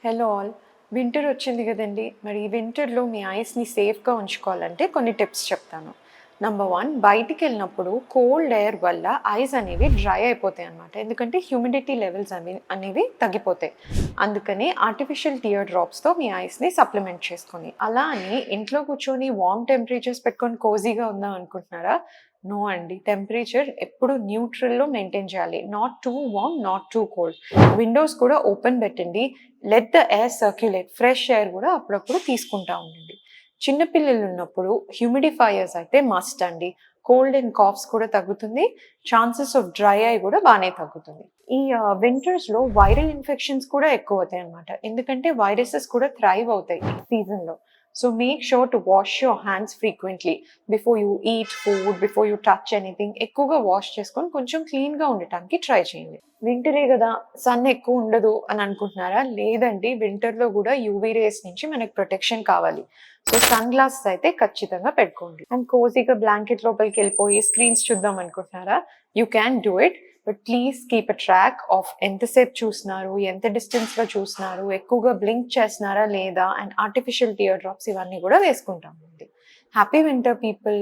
Hello all. Winter వచ్చింది కదండి. మరి ఈ వింటర్లో మీ ఐస్ని సేఫ్గా ఉంచుకోవాలంటే కొన్ని టిప్స్ చెప్తాను. నంబర్ వన్, బయటికి వెళ్ళినప్పుడు కోల్డ్ ఎయిర్ వల్ల ఐస్ అనేవి డ్రై అయిపోతాయి అన్నమాట. ఎందుకంటే హ్యూమిడిటీ లెవెల్స్ అనేవి తగ్గిపోతాయి. అందుకని ఆర్టిఫిషియల్ టియర్ డ్రాప్స్తో మీ ఐస్ని సప్లిమెంట్ చేసుకొని, అలా అని ఇంట్లో కూర్చొని వార్మ్ టెంపరేచర్స్ పెట్టుకొని కోజీగా ఉందాం అనుకుంటున్నారా? నో అండి. టెంపరేచర్ ఎప్పుడు న్యూట్రల్లో మెయింటైన్ చేయాలి. Not too warm, not too cold. Windows కూడా ఓపెన్ పెట్టండి. Let the air circulate. Fresh air కూడా అప్పుడప్పుడు తీసుకుంటా ఉండండి. చిన్నపిల్లలు ఉన్నప్పుడు హ్యూమిడిఫైయర్స్ అయితే మస్ట్ అండి. కోల్డ్ అండ్ కాఫ్స్ కూడా తగ్గుతుంది. ఛాన్సెస్ ఆఫ్ డ్రై ఐ కూడా బాగానే తగ్గుతుంది. ఈ వింటర్స్లో వైరల్ ఇన్ఫెక్షన్స్ కూడా ఎక్కువ అవుతాయి అన్నమాట. ఎందుకంటే వైరసెస్ కూడా థ్రైవ్ అవుతాయి ఈ సీజన్లో. So make sure to wash your hands frequently before you eat food, before you touch anything. ఎక్కువగా వాష్ చేసుకొని కొంచెం క్లీన్గా ఉండటానికి ట్రై చేయండి. వింటరే కదా, సన్ ఎక్కువ ఉండదు అని అనుకుంటున్నారా? లేదండి, వింటర్లో కూడా యూవీ రేస్ నుంచి మనకు ప్రొటెక్షన్ కావాలి. సో సన్ గ్లాసెస్ అయితే ఖచ్చితంగా పెట్టుకోండి. అండ్ కోజీగా బ్లాంకెట్ లోపలికి వెళ్ళిపోయి స్క్రీన్స్ చూద్దాం అనుకుంటున్నారా? You can do it. But please keep a track of ఎంతసేపు చూస్తున్నారు, ఎంత డిస్టెన్స్లో చూస్తున్నారు, ఎక్కువగా బ్లింక్ చేస్తున్నారా లేదా, అండ్ ఆర్టిఫిషియల్ టియర్ డ్రాప్స్ ఇవన్నీ కూడా వేసుకుంటామండి. Happy winter people.